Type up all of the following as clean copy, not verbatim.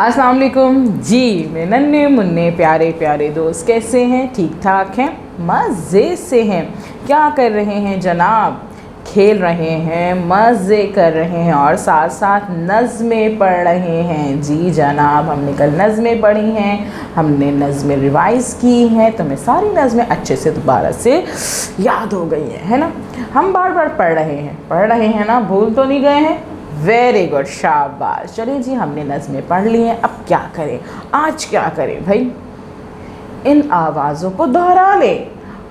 अस्सलाम वालेकुम जी। मेरे नन्हे मुन्ने प्यारे प्यारे दोस्त कैसे हैं? ठीक ठाक हैं, मज़े से हैं। क्या कर रहे हैं जनाब? खेल रहे हैं, मज़े कर रहे हैं और साथ साथ नज़में पढ़ रहे हैं। जी जनाब, हमने कल नज़में पढ़ी हैं, हमने नज़में रिवाइज़ की हैं, तो हमें सारी नज़में अच्छे से दोबारा से याद हो गई हैं, है ना। हम बार बार पढ़ रहे हैं ना, भूल तो नहीं गए हैं? वेरी गुड, शाबाश। चलिए जी, हमने नज़में पढ़ ली हैं, अब क्या करें? आज क्या करें भाई? इन आवाज़ों को दोहरा लें।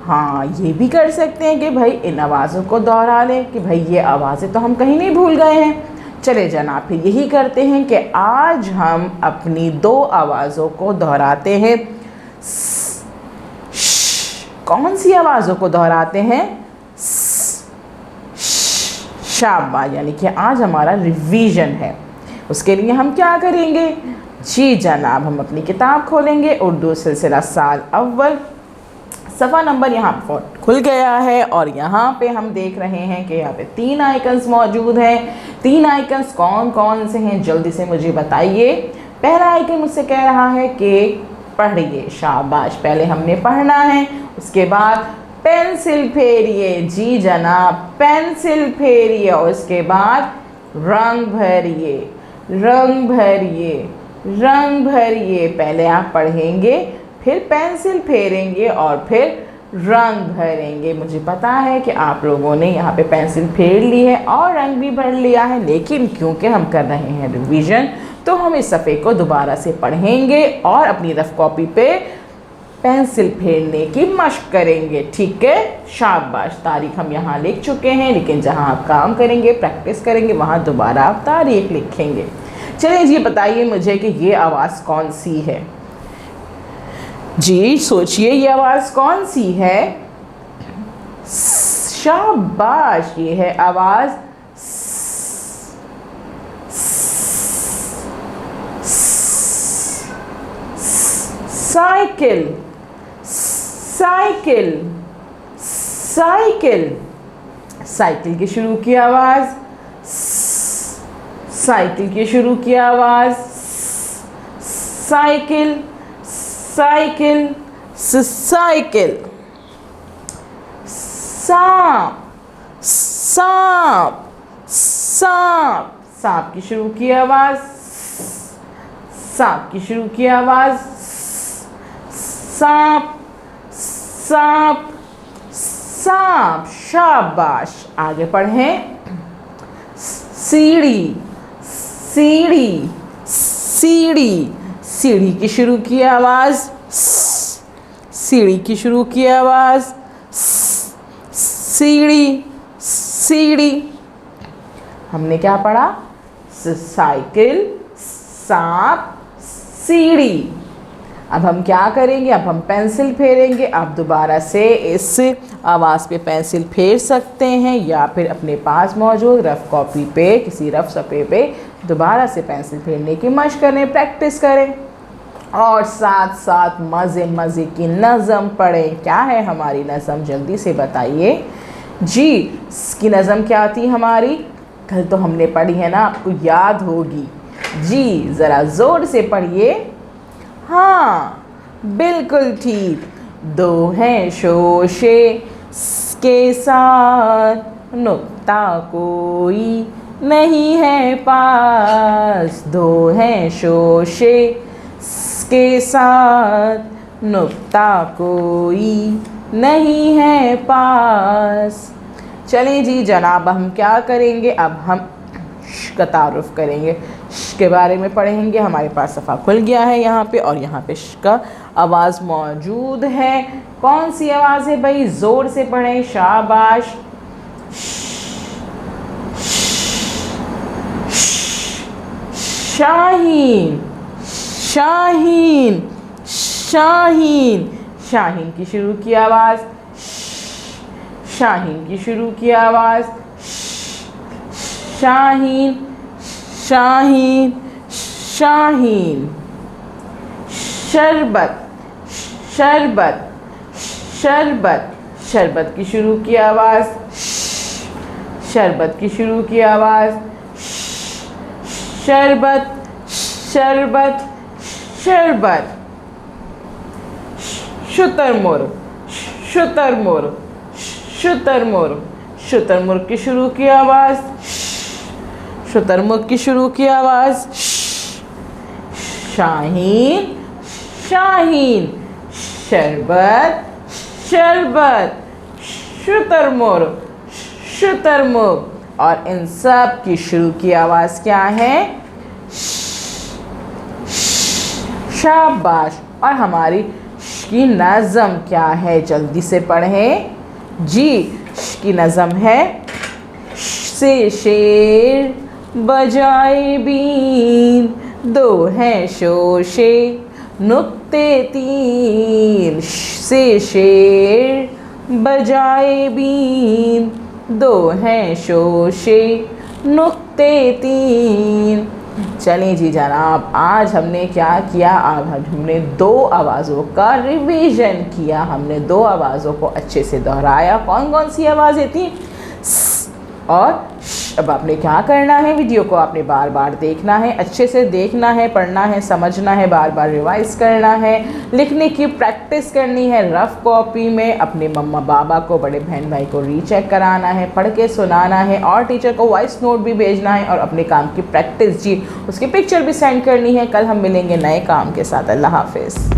हाँ, ये भी कर सकते हैं कि भाई इन आवाज़ों को दोहरा लें कि भाई ये आवाज़ें तो हम कहीं नहीं भूल गए हैं। चले जनाब, फिर यही करते हैं कि आज हम अपनी दो आवाज़ों को दोहराते हैं। कौन सी आवाज़ों को दोहराते हैं? शाबाश। यानी कि आज हमारा रिवीजन है। उसके लिए हम क्या करेंगे? जी जनाब, हम अपनी किताब खोलेंगे, उर्दू सिलसिला साल अव्वल, सफ़ा नंबर यहाँ पर खुल गया है और यहाँ पे हम देख रहे हैं कि यहाँ पे 3 आइकन्स मौजूद हैं। 3 आइकन्स कौन कौन से हैं, जल्दी से मुझे बताइए। पहला आइकन मुझसे कह रहा है कि पढ़िए। शाबाश, पहले हमने पढ़ना है, उसके बाद पेंसिल फेरिए। जी जनाब, पेंसिल फेरिए और उसके बाद रंग भरिए, रंग भरिए, रंग भरिए। पहले आप पढ़ेंगे, फिर पेंसिल फेरेंगे और फिर रंग भरेंगे। मुझे पता है कि आप लोगों ने यहाँ पे पेंसिल फेर ली है और रंग भी भर लिया है, लेकिन क्योंकि हम कर रहे हैं रिवीजन तो हम इस सफ़े को दोबारा से पढ़ेंगे और अपनी रफ कॉपी पे पेंसिल फेरने की मशक करेंगे। ठीक है, शाबाश। तारीख हम यहाँ लिख चुके हैं, लेकिन जहाँ आप काम करेंगे, प्रैक्टिस करेंगे, वहाँ दोबारा आप तारीख लिखेंगे। चलिए जी, बताइए मुझे कि ये आवाज़ कौन सी है? जी सोचिए, ये आवाज़ कौन सी है? शाबाश, ये है आवाज़ साइकिल, साइकिल, साइकिल। साइकिल की शुरू की आवाज़, साइकिल की शुरू की आवाज़, साइकिल, साइकिल, साइकिल। सांप, सांप, सांप। सांप की शुरू की आवाज़, सांप की शुरू की आवाज़, सांप, सांप, सांप। शाबाश, आगे पढ़ें। सीढ़ी, सीढ़ी, सीढ़ी। सीढ़ी की शुरू की आवाज़, सीढ़ी की शुरू की आवाज़, सीढ़ी, सीढ़ी। हमने क्या पढ़ा? साइकिल, सांप, सीढ़ी। अब हम क्या करेंगे? अब हम पेंसिल फेरेंगे। आप दोबारा से इस आवाज़ पे पेंसिल फेर सकते हैं या फिर अपने पास मौजूद रफ़ कॉपी पे, किसी रफ़ सफ़े पे दोबारा से पेंसिल फेरने की मशक करें, प्रैक्टिस करें और साथ साथ मज़े मज़े की नज़म पढ़ें। क्या है हमारी नज़म, जल्दी से बताइए जी। इसकी नज़म क्या थी हमारी? कल तो हमने पढ़ी है ना, आपको याद होगी जी। ज़रा ज़ोर से पढ़िए। हाँ बिल्कुल ठीक। 2 हैं शोशे के साथ, नुक्ता कोई नहीं है पास। 2 हैं शोशे के साथ, नुक्ता कोई नहीं है पास। चलें जी जनाब, हम क्या करेंगे? अब हम का तारुफ करेंगे, के बारे में पढ़ेंगे। हमारे पास सफ़ा खुल गया है यहाँ पे और यहाँ पे का आवाज़ मौजूद है। कौन सी आवाज़ है भाई? ज़ोर से पढ़ें। शाबाश। शाहीन, शाहीन, शाहीन। शाहीन की शुरू की आवाज़, शाहीन की शुरू की आवाज़, शाहीन, शाहीन, शाहीन। शरबत, शरबत, शरबत। शरबत की शुरू की आवाज़, शरबत की शुरू की आवाज़, शरबत, शरबत शरबत। शुतुरमुर्ग शुतुरमुर्ग शुतुरमुर्ग। शुतुरमुर्ग की शुरू की आवाज़, शुतुरमुर्ग की शुरू की आवाज़। शाहीन शाहीन। शरबत शरबत। शुतुरमुर्ग शुतुरमुर्ग। और इन सब की शुरू की आवाज़ क्या है? शाबाश। और हमारी की नज़म क्या है? जल्दी से पढ़ें जी। की नज़म है, से शेर बजाए बीन, दो हैं शोशे नुक्ते तीन। से शेर बजाए बीन, दो हैं शोशे नुक्ते तीन। चलें जी जनाब, आज हमने क्या किया? आज हमने दो आवाज़ों का रिवीजन किया। हमने दो आवाज़ों को अच्छे से दोहराया। कौन कौन सी आवाज़ें थी? स और श। अब आपने क्या करना है? वीडियो को आपने बार बार देखना है, अच्छे से देखना है, पढ़ना है, समझना है, बार बार रिवाइज करना है, लिखने की प्रैक्टिस करनी है रफ़ कॉपी में। अपने मम्मा पापा को, बड़े बहन भाई को रीचेक कराना है, पढ़ के सुनाना है, और टीचर को वॉइस नोट भी भेजना है, और अपने काम की प्रैक्टिस जी, उसकी पिक्चर भी सेंड करनी है। कल हम मिलेंगे नए काम के साथ। अल्लाह हाफिज़।